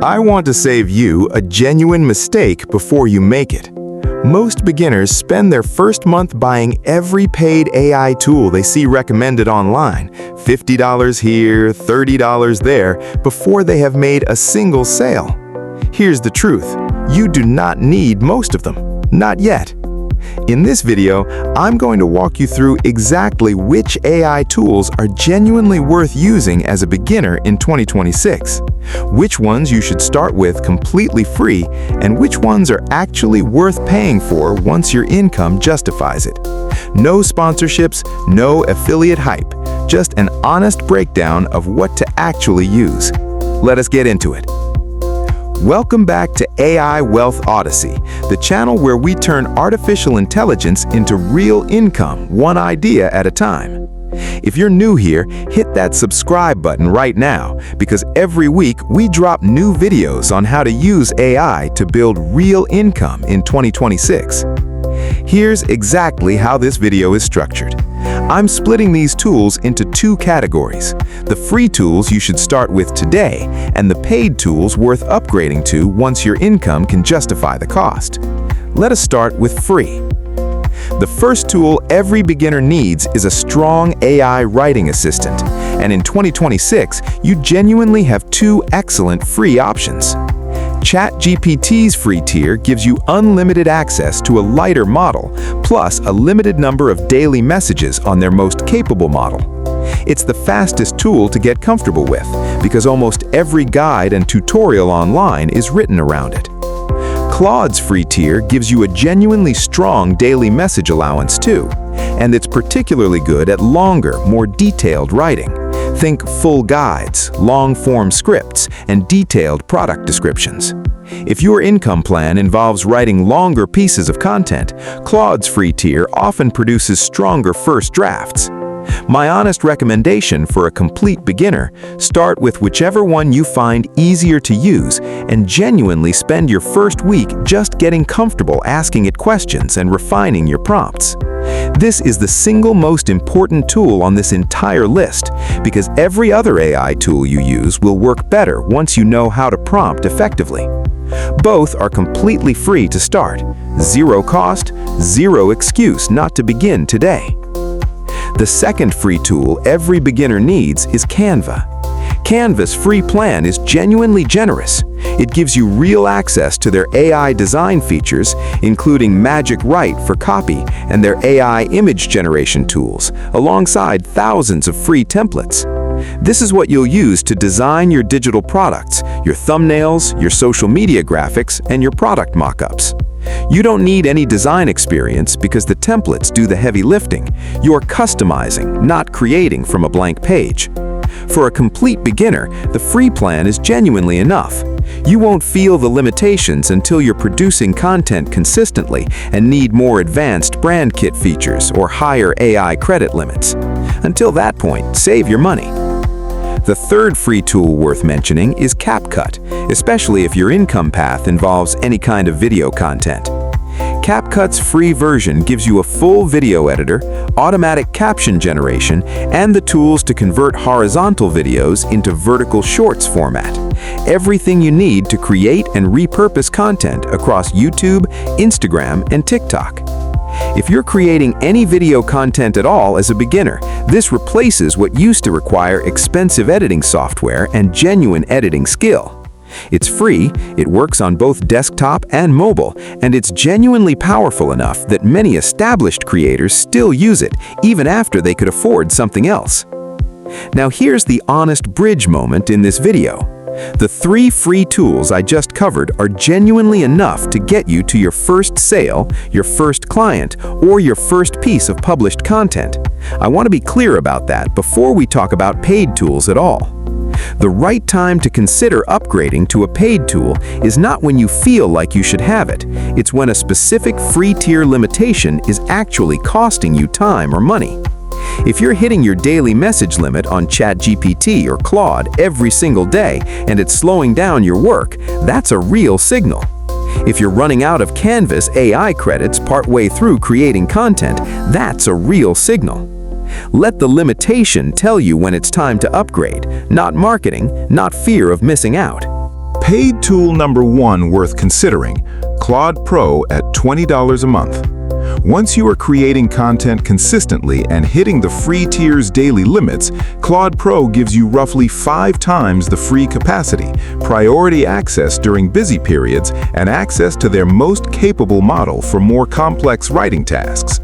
I want to save you a genuine mistake before you make it. Most beginners spend their first month buying every paid AI tool they see recommended online, $50 here, $30 there, before they have made a single sale. Here's the truth: you do not need most of them, not yet. In this video, I'm going to walk you through exactly which AI tools are genuinely worth using as a beginner in 2026, which ones you should start with completely free, and which ones are actually worth paying for once your income justifies it. No sponsorships, no affiliate hype, just an honest breakdown of what to actually use. Let us get into it. Welcome back to AI Wealth Odyssey, the channel where we turn artificial intelligence into real income, one idea at a time. If you're new here, hit that subscribe button right now, because every week we drop new videos on how to use AI to build real income in 2026. Here's exactly how this video is structured. I'm splitting these tools into two categories: the free tools you should start with today, and the paid tools worth upgrading to once your income can justify the cost. Let us start with free. The first tool every beginner needs is a strong AI writing assistant, and in 2026, you genuinely have two excellent free options. ChatGPT's free tier gives you unlimited access to a lighter model, plus a limited number of daily messages on their most capable model. It's the fastest tool to get comfortable with, because almost every guide and tutorial online is written around it. Claude's free tier gives you a genuinely strong daily message allowance too, and it's particularly good at longer, more detailed writing. Think full guides, long-form scripts, and detailed product descriptions. If your income plan involves writing longer pieces of content, Claude's free tier often produces stronger first drafts. My honest recommendation for a complete beginner: start with whichever one you find easier to use and genuinely spend your first week just getting comfortable asking it questions and refining your prompts. This is the single most important tool on this entire list, because every other AI tool you use will work better once you know how to prompt effectively. Both are completely free to start. Zero cost, zero excuse not to begin today. The second free tool every beginner needs is Canva. Canva's free plan is genuinely generous. It gives you real access to their AI design features, including Magic Write for copy and their AI image generation tools, alongside thousands of free templates. This is what you'll use to design your digital products, your thumbnails, your social media graphics, and your product mock-ups. You don't need any design experience because the templates do the heavy lifting. You're customizing, not creating from a blank page. For a complete beginner, the free plan is genuinely enough. You won't feel the limitations until you're producing content consistently and need more advanced brand kit features or higher AI credit limits. Until that point, save your money. The third free tool worth mentioning is CapCut, especially if your income path involves any kind of video content. CapCut's free version gives you a full video editor, automatic caption generation, and the tools to convert horizontal videos into vertical shorts format. Everything you need to create and repurpose content across YouTube, Instagram, and TikTok. If you're creating any video content at all as a beginner, this replaces what used to require expensive editing software and genuine editing skill. It's free, it works on both desktop and mobile, and it's genuinely powerful enough that many established creators still use it, even after they could afford something else. Now here's the honest bridge moment in this video. The three free tools I just covered are genuinely enough to get you to your first sale, your first client, or your first piece of published content. I want to be clear about that before we talk about paid tools at all. The right time to consider upgrading to a paid tool is not when you feel like you should have it. It's when a specific free tier limitation is actually costing you time or money. If you're hitting your daily message limit on ChatGPT or Claude every single day and it's slowing down your work, that's a real signal. If you're running out of Canva's AI credits partway through creating content, that's a real signal. Let the limitation tell you when it's time to upgrade, not marketing, not fear of missing out. Paid tool number 1 worth considering, Claude Pro at $20 a month. Once you are creating content consistently and hitting the free tier's daily limits, Claude Pro gives you roughly 5 times the free capacity, priority access during busy periods, and access to their most capable model for more complex writing tasks.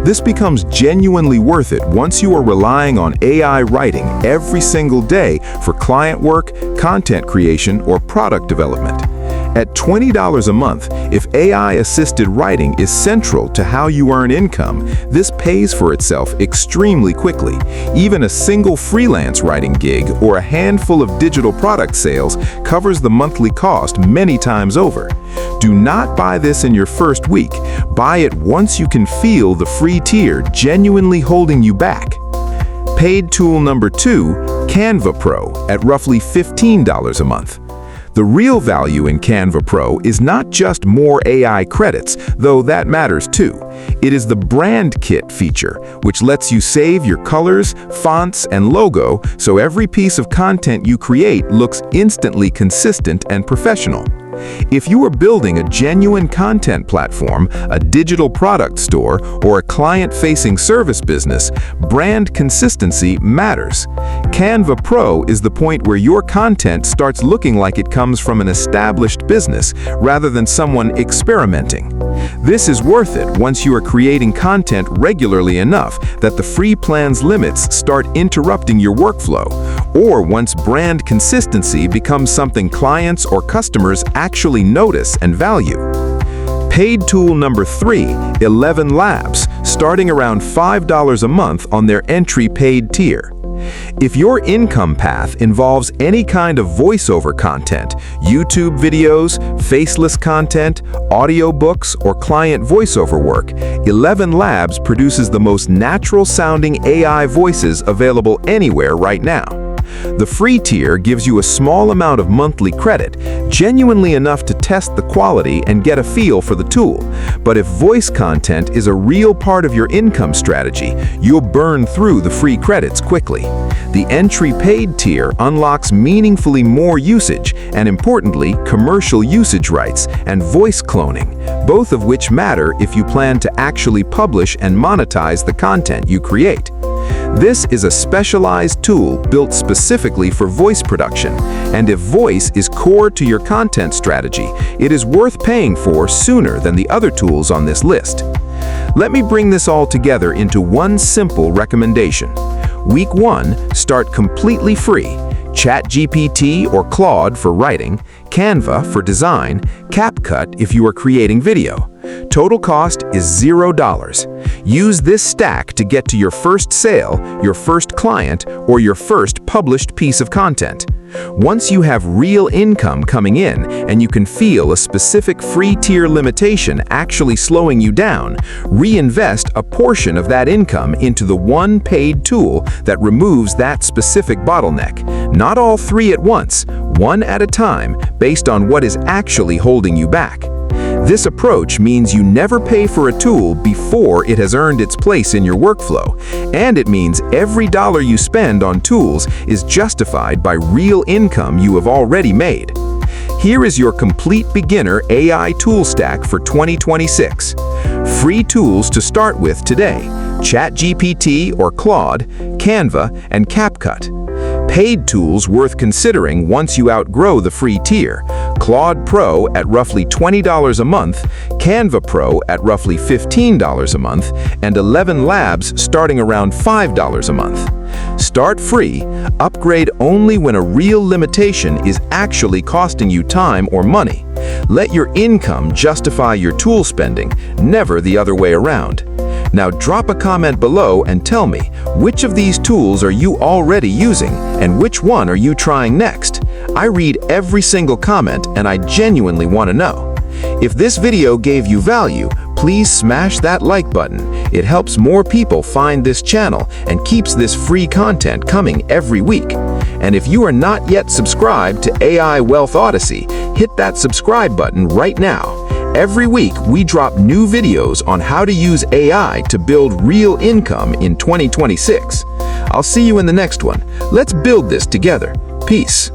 This becomes genuinely worth it once you are relying on AI writing every single day for client work, content creation, or product development. At $20 a month, if AI-assisted writing is central to how you earn income, this pays for itself extremely quickly. Even a single freelance writing gig or a handful of digital product sales covers the monthly cost many times over. Do not buy this in your first week. Buy it once you can feel the free tier genuinely holding you back. Paid tool number 2, Canva Pro at roughly $15 a month. The real value in Canva Pro is not just more AI credits, though that matters too. It is the brand kit feature, which lets you save your colors, fonts, and logo so every piece of content you create looks instantly consistent and professional. If you are building a genuine content platform, a digital product store, or a client-facing service business, brand consistency matters. Canva Pro is the point where your content starts looking like it comes from an established business rather than someone experimenting. This is worth it once you are creating content regularly enough that the free plan's limits start interrupting your workflow, or once brand consistency becomes something clients or customers actually notice and value. Paid tool number 3, ElevenLabs, starting around $5 a month on their entry paid tier. If your income path involves any kind of voiceover content, YouTube videos, faceless content, audiobooks, or client voiceover work, ElevenLabs produces the most natural-sounding AI voices available anywhere right now. The free tier gives you a small amount of monthly credit, genuinely enough to test the quality and get a feel for the tool. But if voice content is a real part of your income strategy, you'll burn through the free credits quickly. The entry paid tier unlocks meaningfully more usage and, importantly, commercial usage rights and voice cloning, both of which matter if you plan to actually publish and monetize the content you create. This is a specialized tool built specifically for voice production, and if voice is core to your content strategy, it is worth paying for sooner than the other tools on this list. Let me bring this all together into one simple recommendation. Week 1, start completely free. ChatGPT or Claude for writing, Canva for design, CapCut if you are creating video. Total cost is $0. Use this stack to get to your first sale, your first client, or your first published piece of content. Once you have real income coming in and you can feel a specific free tier limitation actually slowing you down, reinvest a portion of that income into the one paid tool that removes that specific bottleneck. Not all 3 at once, one at a time, based on what is actually holding you back. This approach means you never pay for a tool before it has earned its place in your workflow, and it means every dollar you spend on tools is justified by real income you have already made. Here is your complete beginner AI tool stack for 2026. Free tools to start with today: ChatGPT or Claude, Canva, and CapCut. Paid tools worth considering once you outgrow the free tier: Claude Pro at roughly $20 a month, Canva Pro at roughly $15 a month, and ElevenLabs starting around $5 a month. Start free, upgrade only when a real limitation is actually costing you time or money. Let your income justify your tool spending, never the other way around. Now drop a comment below and tell me, which of these tools are you already using and which one are you trying next? I read every single comment and I genuinely want to know. If this video gave you value, please smash that like button. It helps more people find this channel and keeps this free content coming every week. And if you are not yet subscribed to AI Wealth Odyssey, hit that subscribe button right now. Every week, we drop new videos on how to use AI to build real income in 2026. I'll see you in the next one. Let's build this together. Peace.